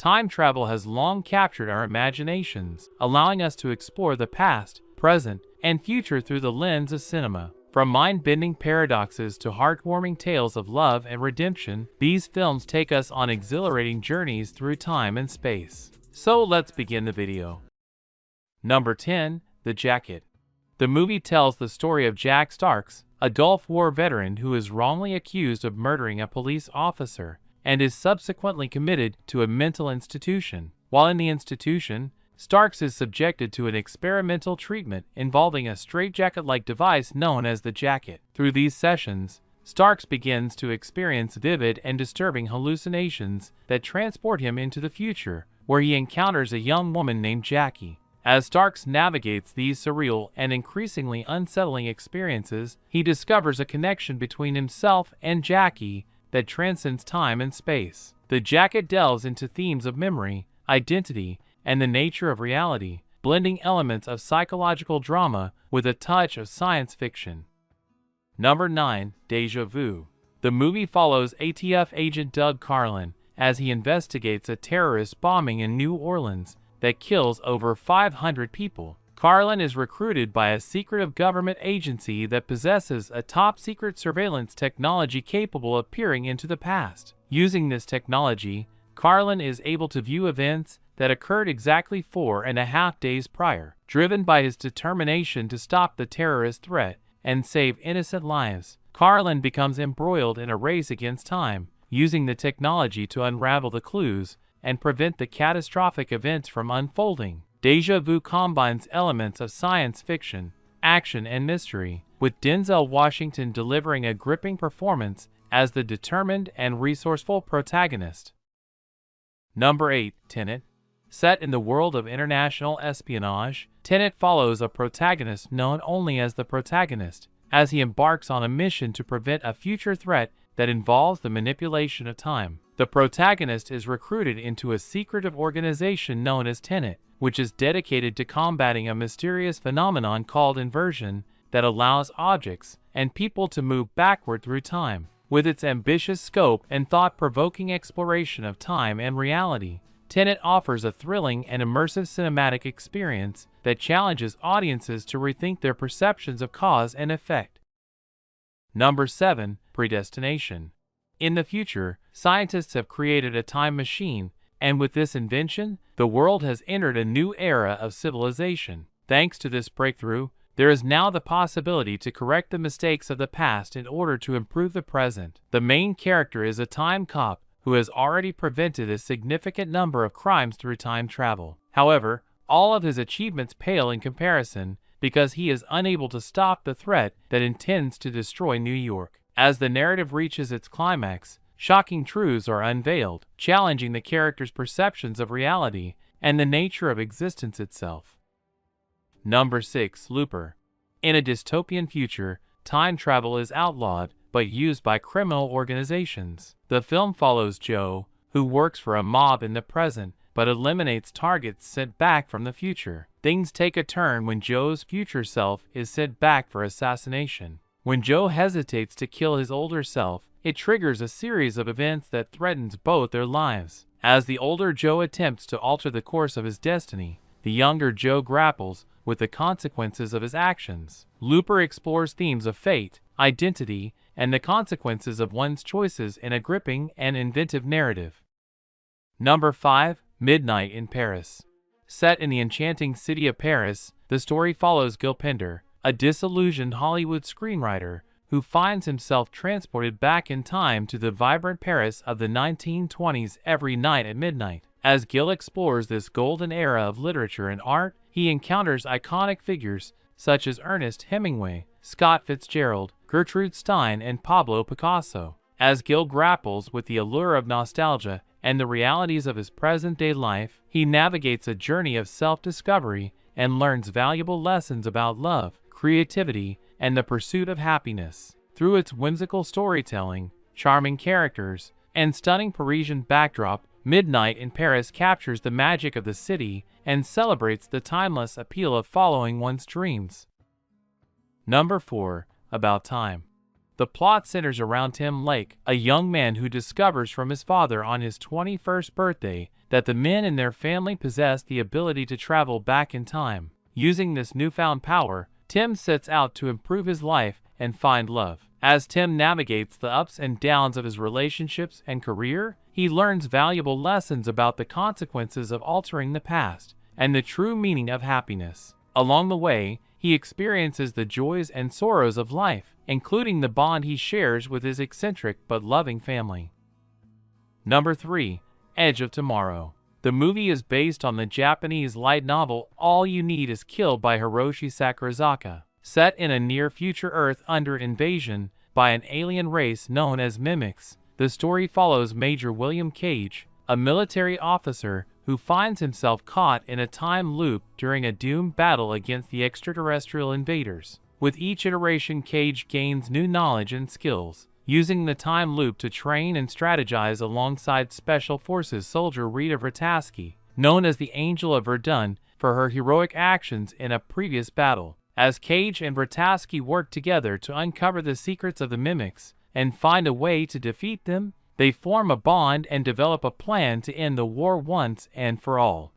Time travel has long captured our imaginations, allowing us to explore the past, present, and future through the lens of cinema. From mind-bending paradoxes to heartwarming tales of love and redemption, these films take us on exhilarating journeys through time and space. So let's begin the video. Number 10. The Jacket. The movie tells the story of Jack Starks, a Gulf War veteran who is wrongly accused of murdering a police officer and is subsequently committed to a mental institution. While in the institution, Starks is subjected to an experimental treatment involving a straitjacket-like device known as the jacket. Through these sessions, Starks begins to experience vivid and disturbing hallucinations that transport him into the future, where he encounters a young woman named Jackie. As Starks navigates these surreal and increasingly unsettling experiences, he discovers a connection between himself and Jackie that transcends time and space. The Jacket delves into themes of memory, identity, and the nature of reality, blending elements of psychological drama with a touch of science fiction. Number 9. Deja Vu. The movie follows ATF agent Doug Carlin as he investigates a terrorist bombing in New Orleans that kills over 500 people. Carlin is recruited by a secretive government agency that possesses a top-secret surveillance technology capable of peering into the past. Using this technology, Carlin is able to view events that occurred exactly 4.5 days prior. Driven by his determination to stop the terrorist threat and save innocent lives, Carlin becomes embroiled in a race against time, using the technology to unravel the clues and prevent the catastrophic events from unfolding. Deja Vu combines elements of science fiction, action, and mystery, with Denzel Washington delivering a gripping performance as the determined and resourceful protagonist. Number 8. Tenet. Set in the world of international espionage, Tenet follows a protagonist known only as the protagonist, as he embarks on a mission to prevent a future threat that involves the manipulation of time. The protagonist is recruited into a secretive organization known as Tenet, which is dedicated to combating a mysterious phenomenon called inversion that allows objects and people to move backward through time. With its ambitious scope and thought-provoking exploration of time and reality, Tenet offers a thrilling and immersive cinematic experience that challenges audiences to rethink their perceptions of cause and effect. Number 7. Predestination. In the future, scientists have created a time machine, and with this invention, the world has entered a new era of civilization. Thanks to this breakthrough, there is now the possibility to correct the mistakes of the past in order to improve the present. The main character is a time cop who has already prevented a significant number of crimes through time travel. However, all of his achievements pale in comparison because he is unable to stop the threat that intends to destroy New York. As the narrative reaches its climax, shocking truths are unveiled, challenging the character's perceptions of reality and the nature of existence itself. Number 6. Looper. In a dystopian future, time travel is outlawed but used by criminal organizations. The film follows Joe, who works for a mob in the present but eliminates targets sent back from the future. Things take a turn when Joe's future self is sent back for assassination. When Joe hesitates to kill his older self, it triggers a series of events that threatens both their lives. As the older Joe attempts to alter the course of his destiny, the younger Joe grapples with the consequences of his actions. Looper explores themes of fate, identity, and the consequences of one's choices in a gripping and inventive narrative. Number 5. Midnight in Paris. Set in the enchanting city of Paris, the story follows Gilpender, a disillusioned Hollywood screenwriter who finds himself transported back in time to the vibrant Paris of the 1920s every night at midnight. As Gil explores this golden era of literature and art, he encounters iconic figures such as Ernest Hemingway, Scott Fitzgerald, Gertrude Stein, and Pablo Picasso. As Gil grapples with the allure of nostalgia and the realities of his present-day life, he navigates a journey of self-discovery and learns valuable lessons about love, creativity, and the pursuit of happiness. Through its whimsical storytelling, charming characters, and stunning Parisian backdrop, Midnight in Paris captures the magic of the city and celebrates the timeless appeal of following one's dreams. Number 4. About Time. The plot centers around Tim Lake, a young man who discovers from his father on his 21st birthday that the men in their family possess the ability to travel back in time. Using this newfound power, Tim sets out to improve his life and find love. As Tim navigates the ups and downs of his relationships and career, he learns valuable lessons about the consequences of altering the past and the true meaning of happiness. Along the way, he experiences the joys and sorrows of life, including the bond he shares with his eccentric but loving family. Number 3. Edge of Tomorrow. The movie is based on the Japanese light novel All You Need Is Kill by Hiroshi Sakurazaka. Set in a near-future Earth under invasion by an alien race known as mimics, the story follows Major William Cage, a military officer who finds himself caught in a time loop during a doomed battle against the extraterrestrial invaders. With each iteration, Cage gains new knowledge and skills, using the time loop to train and strategize alongside Special Forces soldier Rita Vrataski, known as the Angel of Verdun, for her heroic actions in a previous battle. As Cage and Vrataski work together to uncover the secrets of the mimics and find a way to defeat them, they form a bond and develop a plan to end the war once and for all.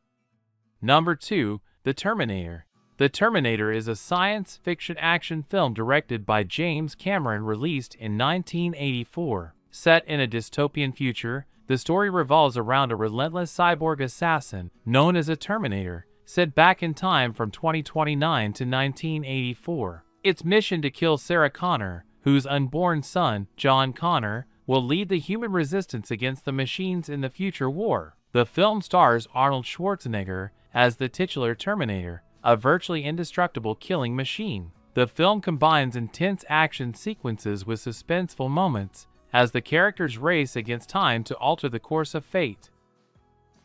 Number 2. The Terminator. The Terminator is a science fiction action film directed by James Cameron, released in 1984. Set in a dystopian future, the story revolves around a relentless cyborg assassin known as a Terminator, set back in time from 2029 to 1984. Its mission to kill Sarah Connor, whose unborn son, John Connor, will lead the human resistance against the machines in the future war. The film stars Arnold Schwarzenegger as the titular Terminator, a virtually indestructible killing machine. The film combines intense action sequences with suspenseful moments as the characters race against time to alter the course of fate.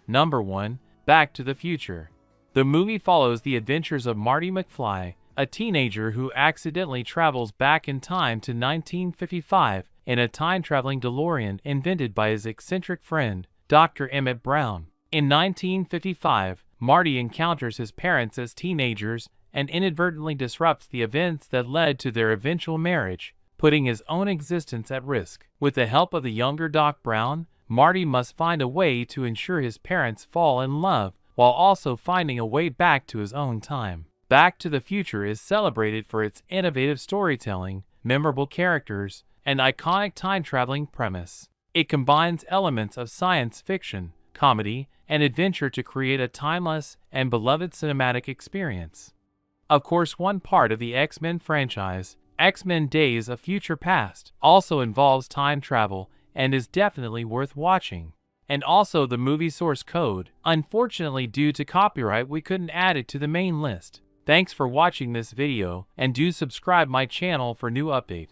Number 1. Back to the Future. The movie follows the adventures of Marty McFly, a teenager who accidentally travels back in time to 1955 in a time-traveling DeLorean invented by his eccentric friend, Dr. Emmett Brown. In 1955, Marty encounters his parents as teenagers and inadvertently disrupts the events that led to their eventual marriage, putting his own existence at risk. With the help of the younger Doc Brown, Marty must find a way to ensure his parents fall in love while also finding a way back to his own time. Back to the Future is celebrated for its innovative storytelling, memorable characters, and iconic time-traveling premise. It combines elements of science fiction, comedy, and adventure to create a timeless and beloved cinematic experience. Of course, one part of the X-Men franchise, X-Men Days of Future Past, also involves time travel and is definitely worth watching. And also the movie source code. Unfortunately, due to copyright, we couldn't add it to the main list. Thanks for watching this video, and do subscribe my channel for new update.